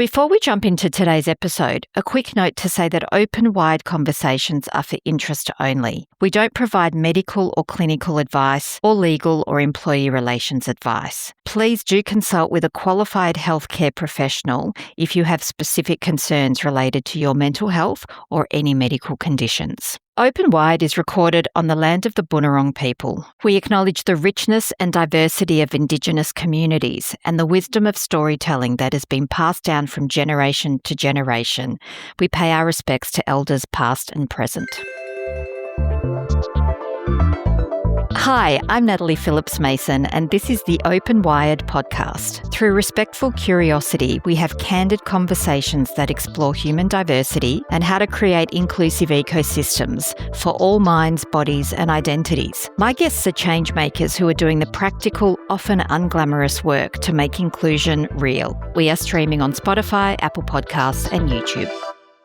Before we jump into today's episode, a quick note to say that open wide conversations are for interest only. We don't provide medical or clinical advice or legal or employee relations advice. Please do consult with a qualified healthcare professional if you have specific concerns related to your mental health or any medical conditions. Open Wide is recorded on the land of the Bunurong people. We acknowledge the richness and diversity of Indigenous communities and the wisdom of storytelling that has been passed down from generation to generation. We pay our respects to elders past and present. Hi, I'm Natalie Phillips-Mason, and this is the Open Wired podcast. Through respectful curiosity, we have candid conversations that explore human diversity and how to create inclusive ecosystems for all minds, bodies, and identities. My guests are change makers who are doing the practical, often unglamorous work to make inclusion real. We are streaming on Spotify, Apple Podcasts, and YouTube.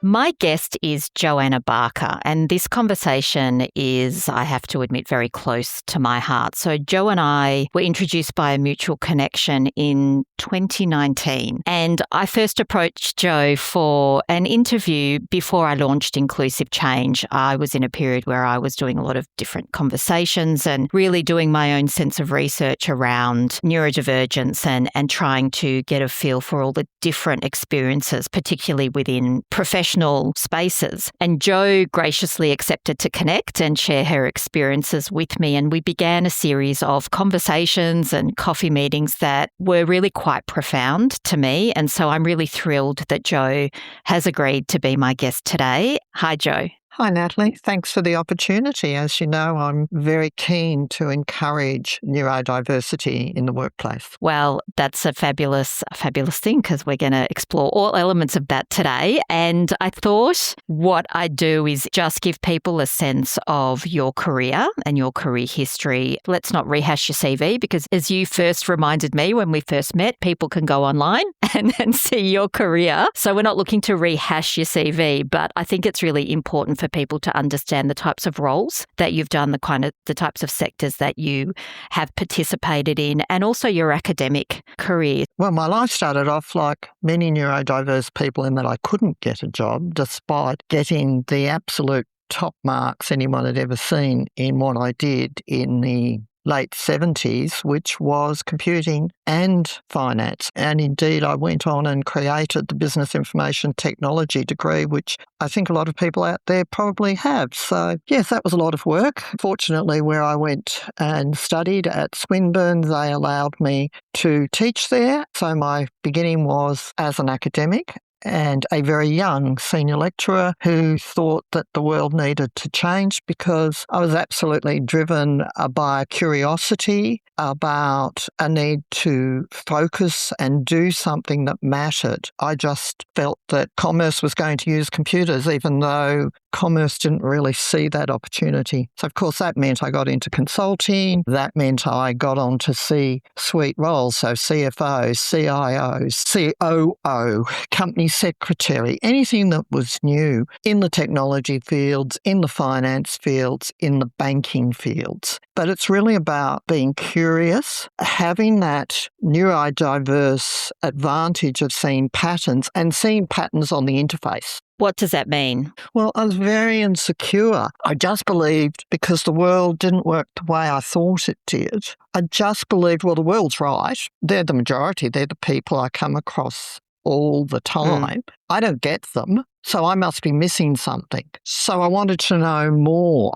My guest is Johanna Barker, and this conversation is, I have to admit, very close to my heart. So Jo and I were introduced by a mutual connection in 2019, and I first approached Jo for an interview before I launched Inclusive Change. I was in a period where I was doing a lot of different conversations and really doing my own sense of research around neurodivergence and trying to get a feel for all the different experiences, particularly within professional spaces. And Jo graciously accepted to connect and share her experiences with me. And we began a series of conversations and coffee meetings that were really quite profound to me. And so I'm really thrilled that Jo has agreed to be my guest today. Hi, Jo. Hi, Natalie. Thanks for the opportunity. As you know, I'm very keen to encourage neurodiversity in the workplace. Well, that's a fabulous thing because we're going to explore all elements of that today. And I thought what I'd do is just give people a sense of your career and your career history. Let's not rehash your CV because as you first reminded me when we first met, people can go online and see your career. So we're not looking to rehash your CV, but I think it's really important for people to understand the types of roles that you've done, the types of sectors that you have participated in, and also your academic career. Well, my life started off like many neurodiverse people in that I couldn't get a job despite getting the absolute top marks anyone had ever seen in what I did in the late 70s, which was computing and finance. And indeed, I went on and created the Business Information Technology degree, which I think a lot of people out there probably have. So, yes, that was a lot of work. Fortunately, where I went and studied at Swinburne, they allowed me to teach there. So my beginning was as an academic and a very young senior lecturer who thought that the world needed to change because I was absolutely driven by a curiosity about a need to focus and do something that mattered. I just felt that commerce was going to use computers, even though commerce didn't really see that opportunity. So, of course, that meant I got into consulting. That meant I got on to C-suite roles, so CFO, CIO, COO, company secretary, anything that was new in the technology fields, in the finance fields, in the banking fields. But it's really about being curious, having that neurodiverse advantage of seeing patterns and seeing patterns on the interface. What does that mean? Well, I was very insecure. I just believed because the world didn't work the way I thought it did. I just believed, well, the world's right. They're the majority. They're the people I come across all the time. I don't get them, so I must be missing something. So I wanted to know more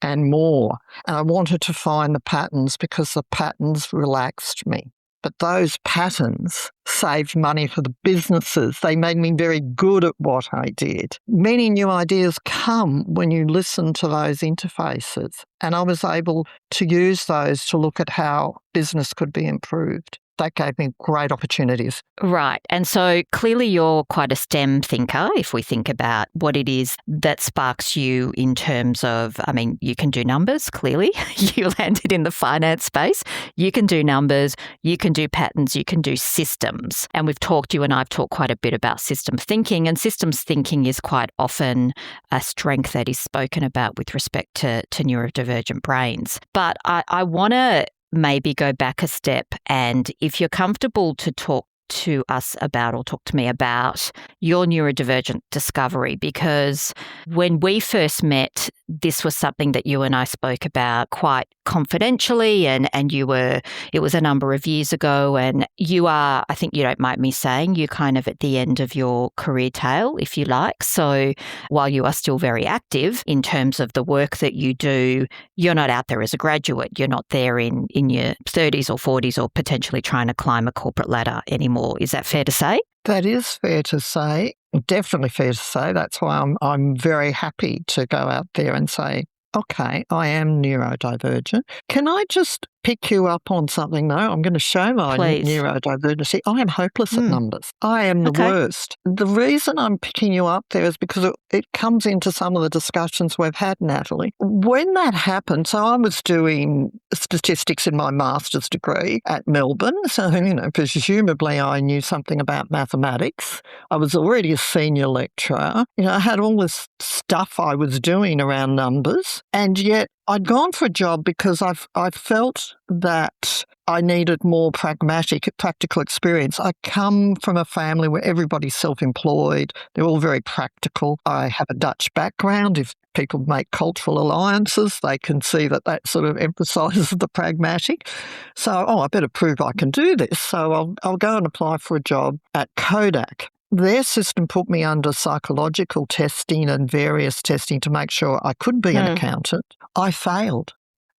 and more, and I wanted to find the patterns because the patterns relaxed me. But those patterns saved money for the businesses. They made me very good at what I did. Many new ideas come when you listen to those interfaces, and I was able to use those to look at how business could be improved. That gave me great opportunities. Right. And so clearly you're quite a STEM thinker if we think about what it is that sparks you in terms of, I mean, you can do numbers, clearly. You landed in the finance space. You can do numbers, you can do patterns, you can do systems. And you and I've talked quite a bit about system thinking, and systems thinking is quite often a strength that is spoken about with respect to neurodivergent brains. But I want to maybe go back a step, and if you're comfortable to talk to us about, or talk to me about, your neurodivergent discovery, because when we first met, this was something that you and I spoke about quite confidentially, and it was a number of years ago, and you are, I think you don't mind me saying, you're kind of at the end of your career tail, if you like. So while you are still very active in terms of the work that you do, you're not out there as a graduate. You're not there in your 30s or 40s or potentially trying to climb a corporate ladder anymore. Is that fair to say? That is fair to say. Definitely fair to say. That's why I'm very happy to go out there and say, okay, I am neurodivergent. Can I just pick you up on something, though? I'm going to show my neurodivergency. I am hopeless at numbers. I am the worst. The reason I'm picking you up there is because it comes into some of the discussions we've had, Natalie. When that happened, so I was doing statistics in my master's degree at Melbourne. So, presumably I knew something about mathematics. I was already a senior lecturer. I had all this stuff I was doing around numbers, and yet I'd gone for a job because I felt that I needed more practical experience. I come from a family where everybody's self-employed. They're all very practical. I have a Dutch background. If people make cultural alliances, they can see that sort of emphasises the pragmatic. So, I better prove I can do this. So I'll go and apply for a job at Kodak. Their system put me under psychological testing and various testing to make sure I could be an accountant. I failed.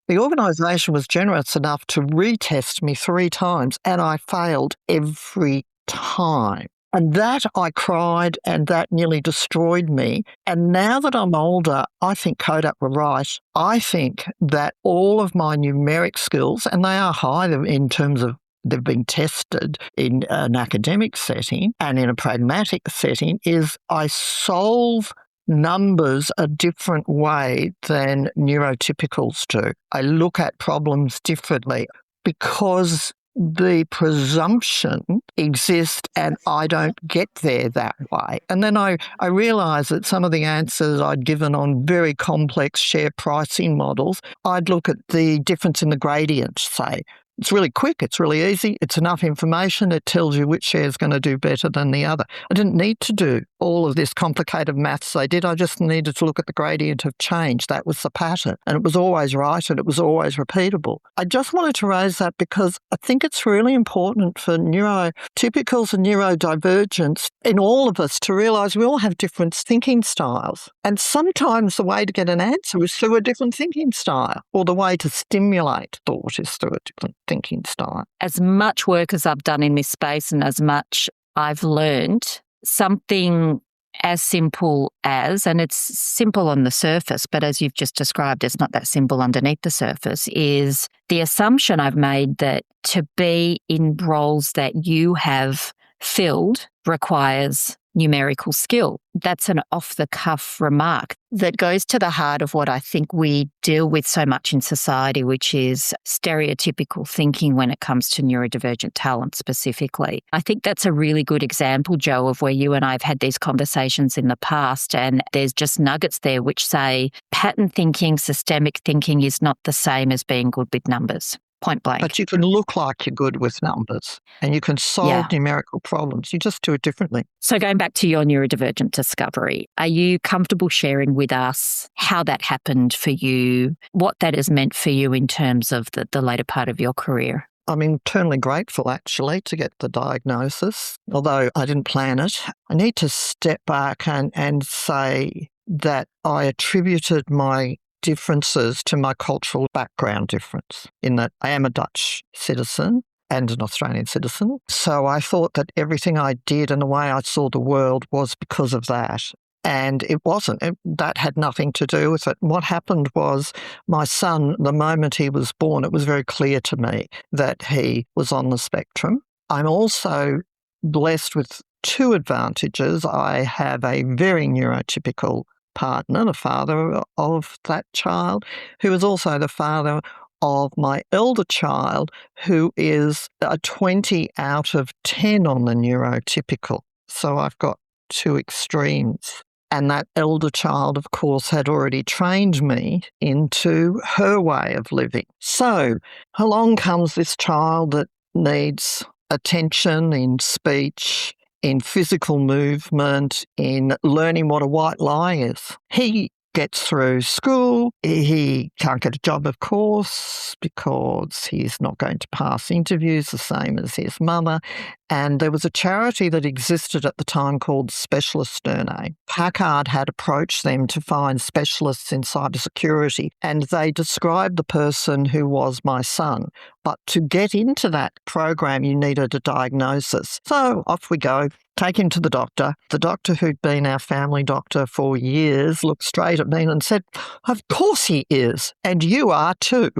The organisation was generous enough to retest me 3 times, and I failed every time. And that I cried, and that nearly destroyed me. And now that I'm older, I think Kodak were right. I think that all of my numeric skills, and they are high in terms of they've been tested in an academic setting and in a pragmatic setting, is I solve numbers a different way than neurotypicals do. I look at problems differently because the presumption exists and I don't get there that way. And then I realised that some of the answers I'd given on very complex share pricing models, I'd look at the difference in the gradient, say. It's really quick, it's really easy, it's enough information, it tells you which share is going to do better than the other. I didn't need to do all of this complicated maths they did, I just needed to look at the gradient of change. That was the pattern, and it was always right and it was always repeatable. I just wanted to raise that because I think it's really important for neurotypicals and neurodivergents in all of us to realise we all have different thinking styles. And sometimes the way to get an answer is through a different thinking style, or the way to stimulate thought is through a different thinking style. As much work as I've done in this space and as much I've learned, something as simple as, and it's simple on the surface, but as you've just described, it's not that simple underneath the surface, is the assumption I've made that to be in roles that you have filled requires numerical skill. That's an off-the-cuff remark that goes to the heart of what I think we deal with so much in society, which is stereotypical thinking when it comes to neurodivergent talent specifically. I think that's a really good example, Jo, of where you and I have had these conversations in the past, and there's just nuggets there which say pattern thinking, systemic thinking is not the same as being good with numbers. Point blank. But you can look like you're good with numbers and you can solve numerical problems. You just do it differently. So going back to your neurodivergent discovery, are you comfortable sharing with us how that happened for you, what that has meant for you in terms of the later part of your career? I'm eternally grateful, actually, to get the diagnosis, although I didn't plan it. I need to step back and say that I attributed my differences to my cultural background difference, in that I am a Dutch citizen and an Australian citizen. So I thought that everything I did and the way I saw the world was because of that. And it wasn't. That had nothing to do with it. What happened was my son, the moment he was born, it was very clear to me that he was on the spectrum. I'm also blessed with 2 advantages. I have a very neurotypical partner, the father of that child, who is also the father of my elder child, who is a 20 out of 10 on the neurotypical. So I've got 2 extremes. And that elder child, of course, had already trained me into her way of living. So along comes this child that needs attention, in speech, in physical movement, in learning what a white lie is. He gets through school. He can't get a job, of course, because he's not going to pass interviews, the same as his mother. And there was a charity that existed at the time called Specialising. Packard had approached them to find specialists in cybersecurity, and they described the person who was my son. But to get into that program, you needed a diagnosis. So off we go. Take him to the doctor. The doctor, who'd been our family doctor for years, looked straight at me and said, "Of course he is, and you are too."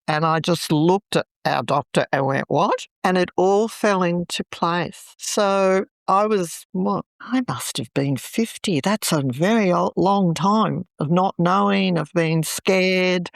And I just looked at our doctor and went, "What?" And it all fell into place. So I must have been 50. That's a very long time of not knowing, of being scared,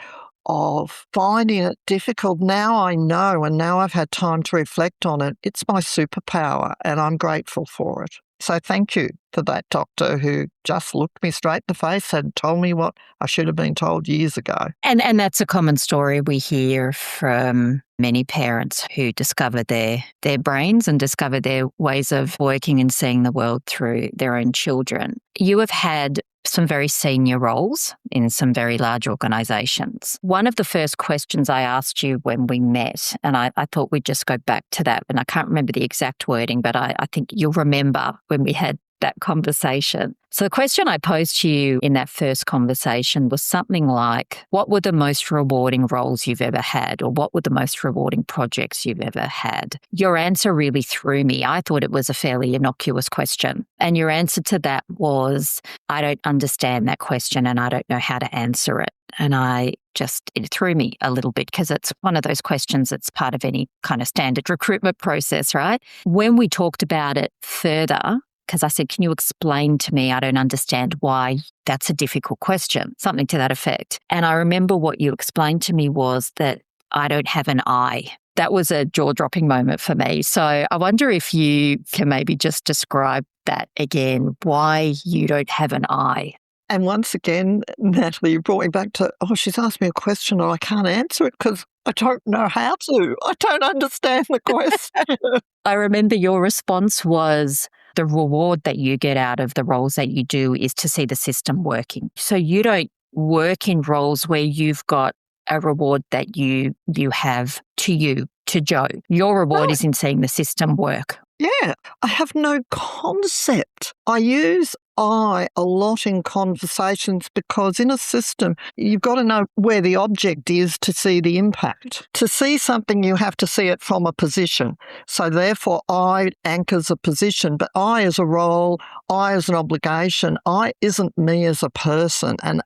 of finding it difficult. Now I know, and now I've had time to reflect on it. It's my superpower, and I'm grateful for it. So thank you for that doctor who just looked me straight in the face and told me what I should have been told years ago. And that's a common story we hear from many parents who discover their brains and discover their ways of working and seeing the world through their own children. You have had some very senior roles in some very large organisations. One of the first questions I asked you when we met, and I thought we'd just go back to that, and I can't remember the exact wording, but I think you'll remember when we had that conversation. So the question I posed to you in that first conversation was something like, what were the most rewarding roles you've ever had, or what were the most rewarding projects you've ever had? Your answer really threw me. I thought it was a fairly innocuous question. And your answer to that was, I don't understand that question and I don't know how to answer it. And it threw me a little bit, because it's one of those questions that's part of any kind of standard recruitment process, right? When we talked about it further, because I said, can you explain to me? I don't understand why that's a difficult question, something to that effect. And I remember what you explained to me was that I don't have an I. That was a jaw-dropping moment for me. So I wonder if you can maybe just describe that again, why you don't have an I. And once again, Natalie, you brought me back to, she's asked me a question and I can't answer it because I don't know how to. I don't understand the question. I remember your response was, the reward that you get out of the roles that you do is to see the system working. So you don't work in roles where you've got a reward that you have to Joe. Your reward is in seeing the system work. Yeah, I have no concept. I use I a lot in conversations because in a system, you've got to know where the object is to see the impact. To see something, you have to see it from a position. So therefore, I anchors a position, but I as a role, I as an obligation, I isn't me as a person. And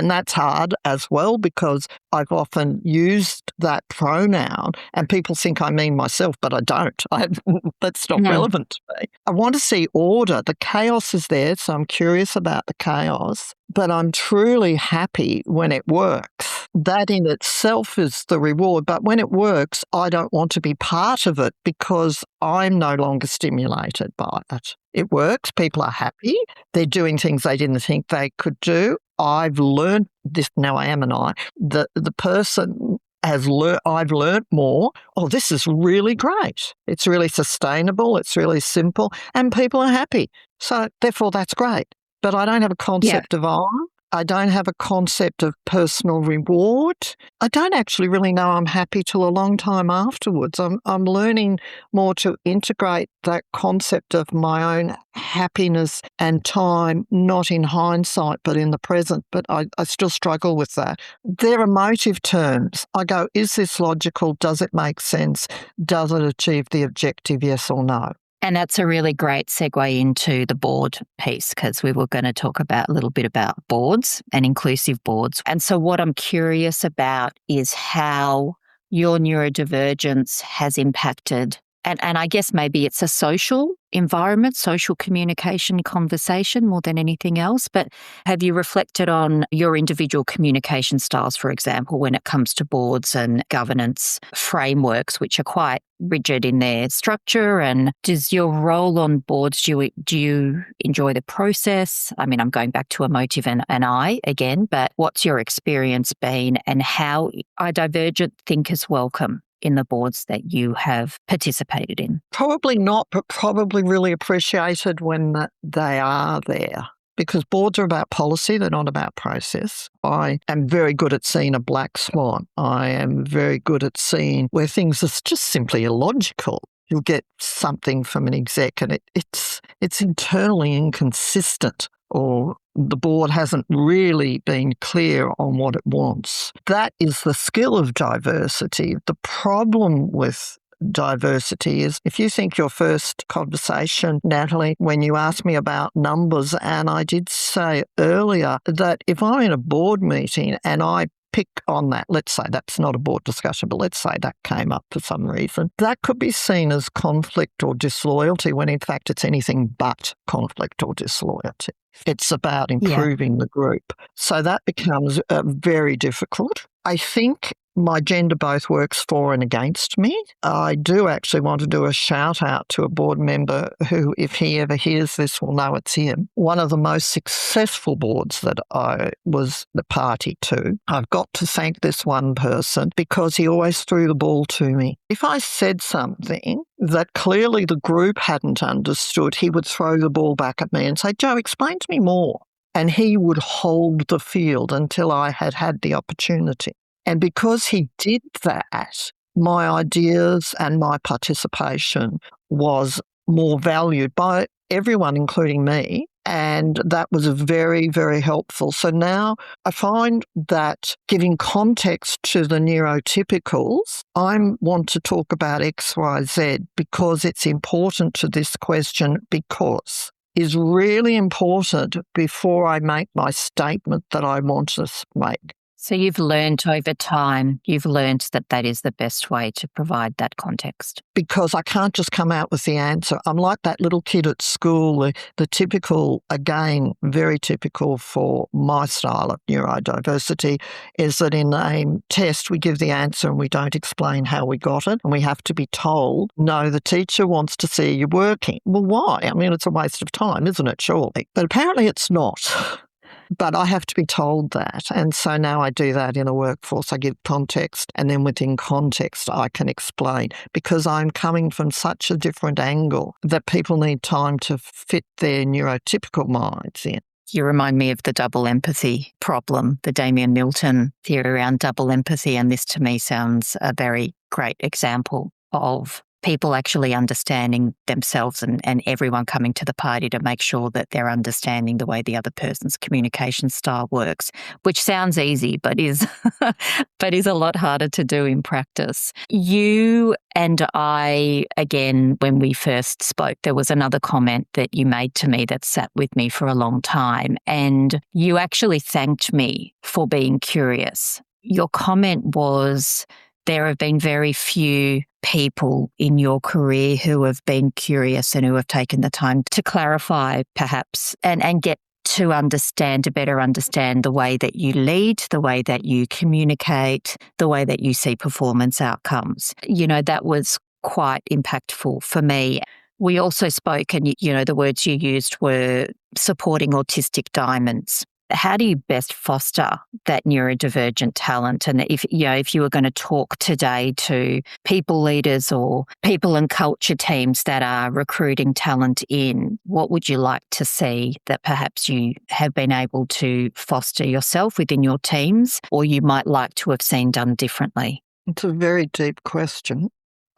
that's hard as well because I've often used that pronoun and people think I mean myself, but I don't. That's not relevant to me. I want to see order. The chaos is there, so I'm curious about the chaos, but I'm truly happy when it works. That in itself is the reward, but when it works, I don't want to be part of it because I'm no longer stimulated by it. It works, people are happy, they're doing things they didn't think they could do. I've learned this, now I am an I, the person I've learnt more. Oh, this is really great. It's really sustainable. It's really simple and people are happy. So therefore that's great. But I don't have a concept of I don't have a concept of personal reward. I don't actually really know I'm happy till a long time afterwards. I'm learning more to integrate that concept of my own happiness and time, not in hindsight, but in the present. But I still struggle with that. They're emotive terms. I go, is this logical? Does it make sense? Does it achieve the objective, yes or no? And that's a really great segue into the board piece, because we were going to talk a little bit about boards and inclusive boards. And so what I'm curious about is how your neurodivergence has impacted, and I guess maybe it's a social environment, social communication, conversation more than anything else. But have you reflected on your individual communication styles, for example, when it comes to boards and governance frameworks, which are quite rigid in their structure? And does your role on boards, do you enjoy the process? I mean, I'm going back to emotive and I again, but what's your experience been and how are divergent thinkers welcome in the boards that you have participated in? Probably not, but probably really appreciated when they are there. Because boards are about policy, they're not about process. I am very good at seeing a black swan. I am very good at seeing where things are just simply illogical. You'll get something from an exec and it's internally inconsistent, or the board hasn't really been clear on what it wants. That is the skill of diversity. The problem with diversity is, if you think your first conversation, Natalie, when you asked me about numbers, and I did say earlier that if I'm in a board meeting and I pick on that, let's say that's not a board discussion, but let's say that came up for some reason, that could be seen as conflict or disloyalty when in fact it's anything but conflict or disloyalty. It's about improving the group. So that becomes very difficult. I think my gender both works for and against me. I do actually want to do a shout out to a board member who, if he ever hears this, will know it's him. One of the most successful boards that I was the party to. I've got to thank this one person because he always threw the ball to me. If I said something that clearly the group hadn't understood, he would throw the ball back at me and say, "Joe, explain to me more." And he would hold the field until I had had the opportunity. And because he did that, my ideas and my participation was more valued by everyone, including me. And that was very, very helpful. So now I find that giving context to the neurotypicals, I want to talk about X, Y, Z because it's important to this question, because is really important before I make my statement that I want to make. So you've learned over time, that is the best way to provide that context. Because I can't just come out with the answer. I'm like that little kid at school, the typical, again, very typical for my style of neurodiversity, is that in a test we give the answer and we don't explain how we got it, and we have to be told, no, the teacher wants to see you working. Well, why? I mean, it's a waste of time, isn't it, surely? But apparently it's not. But I have to be told that. And so now I do that in a workforce. I give context, and then within context I can explain, because I'm coming from such a different angle that people need time to fit their neurotypical minds in. You remind me of the double empathy problem, the Damien Milton theory around double empathy. And this to me sounds a very great example of people actually understanding themselves and everyone coming to the party to make sure that they're understanding the way the other person's communication style works, which sounds easy, but is a lot harder to do in practice. You and I, again, when we first spoke, there was another comment that you made to me that sat with me for a long time, and you actually thanked me for being curious. Your comment was, there have been very few people in your career who have been curious and who have taken the time to clarify, perhaps, and get to better understand the way that you lead, the way that you communicate, the way that you see performance outcomes. You know, that was quite impactful for me. We also spoke, and the words you used were supporting autistic diamonds. How do you best foster that neurodivergent talent? And if you were going to talk today to people leaders or people and culture teams that are recruiting talent in, what would you like to see that perhaps you have been able to foster yourself within your teams, or you might like to have seen done differently? It's a very deep question.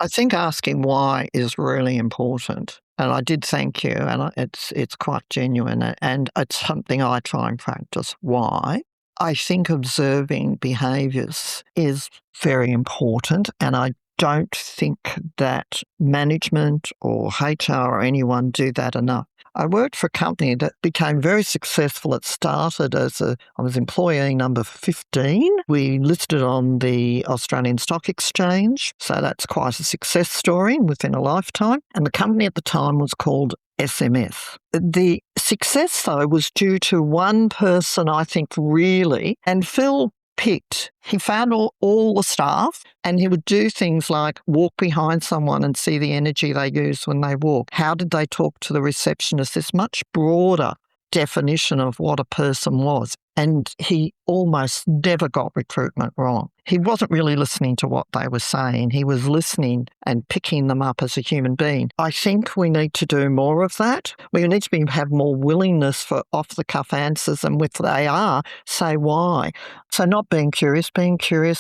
I think asking why is really important. And I did thank you, and it's quite genuine, and it's something I try and practice. Why? I think observing behaviours is very important, and I don't think that management or HR or anyone do that enough. I worked for a company that became very successful. It started I was employee number 15. We listed on the Australian Stock Exchange, so that's quite a success story within a lifetime. And the company at the time was called SMS. The success, though, was due to one person, I think, really, and Phil picked. He found all the staff, and he would do things like walk behind someone and see the energy they use when they walk. How did they talk to the receptionist? This much broader definition of what a person was. And he almost never got recruitment wrong. he wasn't really listening to what they were saying. He was listening and picking them up as a human being. I think we need to do more of that. We need to have more willingness for off-the-cuff answers, and if they are, say why. So not being curious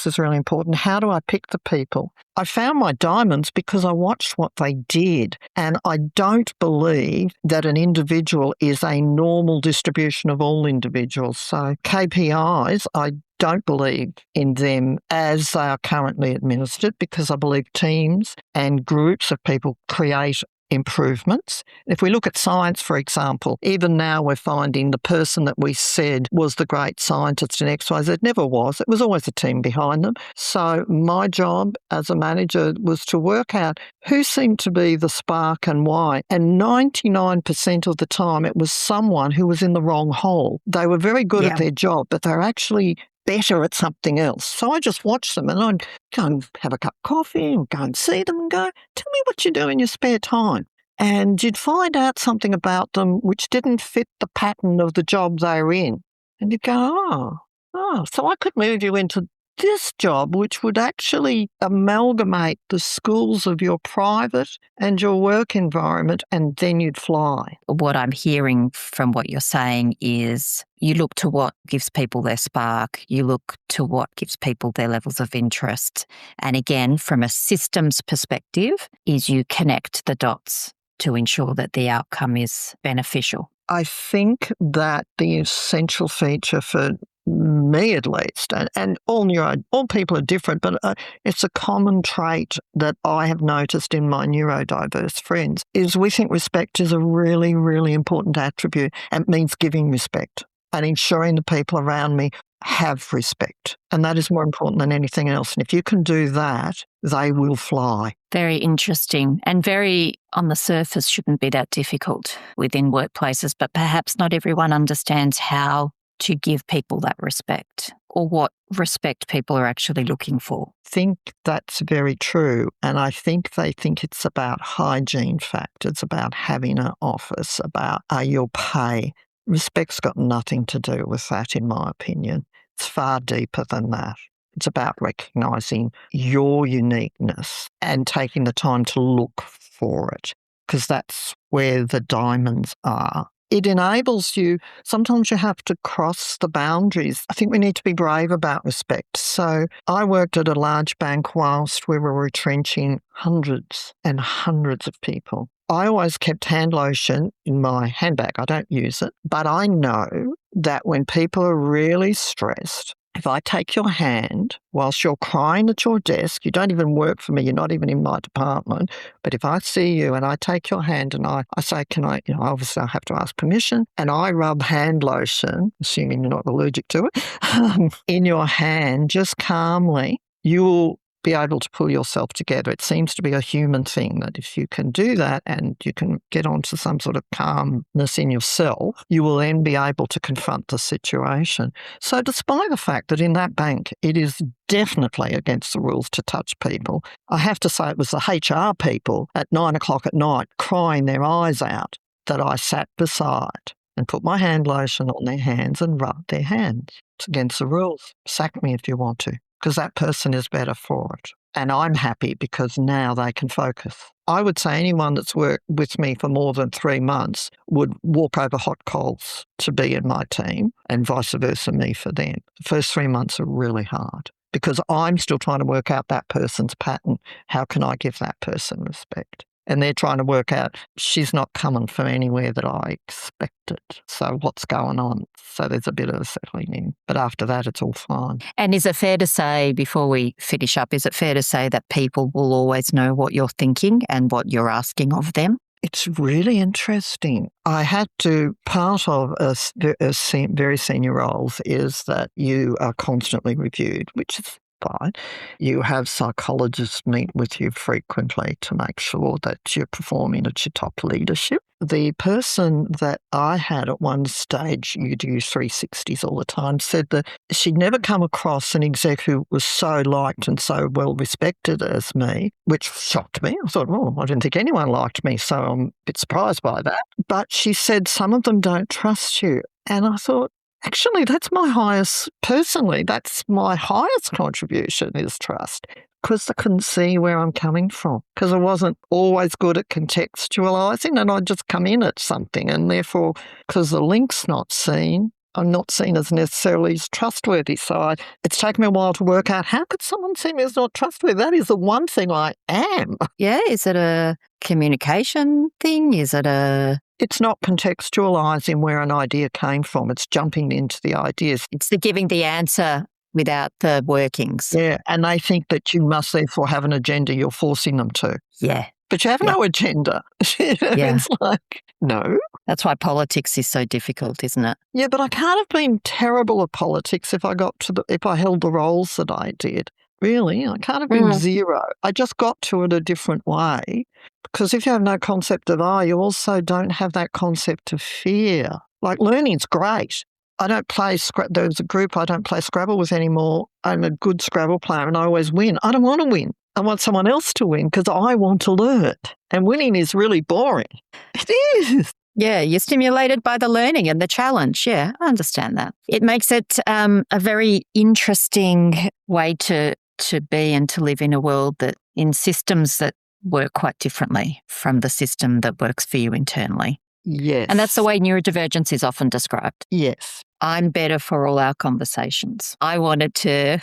is really important. How do I pick the people? I found my diamonds because I watched what they did, and I don't believe that an individual is a normal distribution of all individuals. So KPIs, I don't believe in them as they are currently administered, because I believe teams and groups of people create improvements. If we look at science, for example, even now we're finding the person that we said was the great scientist in XYZ never was. It was always a team behind them. So my job as a manager was to work out who seemed to be the spark and why. And 99% of the time it was someone who was in the wrong hole. They were very good at their job, but they're actually better at something else. So I just watch them, and I'd go and have a cup of coffee and go and see them and go, tell me what you do in your spare time. And you'd find out something about them which didn't fit the pattern of the job they were in. And you'd go, so I could move you into this job, which would actually amalgamate the schools of your private and your work environment, and then you'd fly. What I'm hearing from what you're saying is you look to what gives people their spark, you look to what gives people their levels of interest. And again, from a systems perspective, is you connect the dots to ensure that the outcome is beneficial. I think that the essential feature for me at least, and all people are different, but it's a common trait that I have noticed in my neurodiverse friends, is we think respect is a really, really important attribute, and it means giving respect and ensuring the people around me have respect. And that is more important than anything else. And if you can do that, they will fly. Very interesting, and very on the surface shouldn't be that difficult within workplaces, but perhaps not everyone understands how to give people that respect, or what respect people are actually looking for. I think that's very true. And I think they think it's about hygiene factors, about having an office, about your pay. Respect's got nothing to do with that, in my opinion. It's far deeper than that. It's about recognising your uniqueness and taking the time to look for it, because that's where the diamonds are. It enables you, sometimes you have to cross the boundaries. I think we need to be brave about respect. So I worked at a large bank whilst we were retrenching hundreds and hundreds of people. I always kept hand lotion in my handbag. I don't use it, but I know that when people are really stressed, if I take your hand whilst you're crying at your desk, you don't even work for me, you're not even in my department, but if I see you and I take your hand and I say, can I, obviously I have to ask permission, and I rub hand lotion, assuming you're not allergic to it, in your hand, just calmly, you'll be able to pull yourself together. It seems to be a human thing that if you can do that and you can get onto some sort of calmness in yourself, you will then be able to confront the situation. So despite the fact that in that bank it is definitely against the rules to touch people, I have to say it was the HR people at 9 o'clock at night crying their eyes out that I sat beside and put my hand lotion on their hands and rubbed their hands. It's against the rules. Sack me if you want to, because that person is better for it. And I'm happy because now they can focus. I would say anyone that's worked with me for more than 3 months would walk over hot coals to be in my team, and vice versa me for them. The first 3 months are really hard because I'm still trying to work out that person's pattern. How can I give that person respect? And they're trying to work out, she's not coming from anywhere that I expected. So what's going on? So there's a bit of a settling in. But after that, it's all fine. And is it fair to say, before we finish up, is it fair to say that people will always know what you're thinking and what you're asking of them? It's really interesting. I had to, part of very senior roles is that you are constantly reviewed, which is fine. You have psychologists meet with you frequently to make sure that you're performing at your top leadership. The person that I had at one stage, you'd use 360s all the time, said that she'd never come across an exec who was so liked and so well respected as me, which shocked me. I thought, I didn't think anyone liked me, so I'm a bit surprised by that. But she said some of them don't trust you. And I thought, Actually, that's my highest contribution is trust, because I couldn't see where I'm coming from, because I wasn't always good at contextualising, and I'd just come in at something, and therefore, because the link's not seen, I'm not seen as necessarily as trustworthy. So it's taken me a while to work out, how could someone see me as not trustworthy? That is the one thing I am. Yeah, is it a communication thing? It's not contextualising where an idea came from. It's jumping into the ideas. It's the giving the answer without the workings. Yeah, and they think that you must therefore have an agenda. You're forcing them to. Yeah. But you have no agenda. It's like, no. That's why politics is so difficult, isn't it? Yeah, but I can't have been terrible at politics if I held the roles that I did. Really, I can't have been zero. I just got to it a different way, because if you have no concept of I, you also don't have that concept of fear. Like, learning's great. I don't play there's a group I don't play Scrabble with anymore. I'm a good Scrabble player and I always win. I don't want to win. I want someone else to win because I want to learn. And winning is really boring. It is. Yeah, you're stimulated by the learning and the challenge. Yeah, I understand that. It makes it a very interesting way to be and to live in a world that in systems that work quite differently from the system that works for you internally. Yes. And that's the way neurodivergence is often described. Yes. I'm better for all our conversations. I wanted to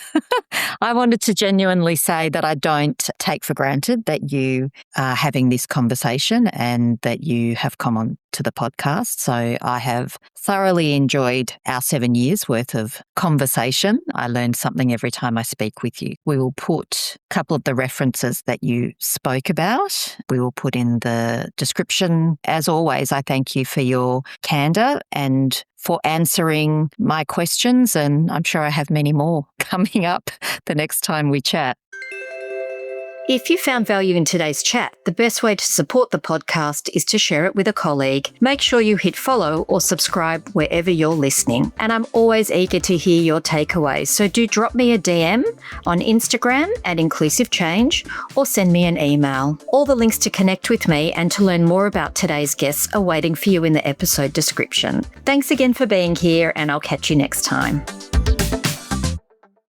genuinely say that I don't take for granted that you are having this conversation and that you have come on to the podcast. So I have thoroughly enjoyed our 7 years worth of conversation. I learn something every time I speak with you. We will put a couple of the references that you spoke about. We will put in the description. As always, I thank you for your candour and for answering my questions, and I'm sure I have many more coming up the next time we chat. If you found value in today's chat, the best way to support the podcast is to share it with a colleague. Make sure you hit follow or subscribe wherever you're listening. And I'm always eager to hear your takeaways, so do drop me a DM on Instagram at Inclusive Change or send me an email. All the links to connect with me and to learn more about today's guests are waiting for you in the episode description. Thanks again for being here, and I'll catch you next time.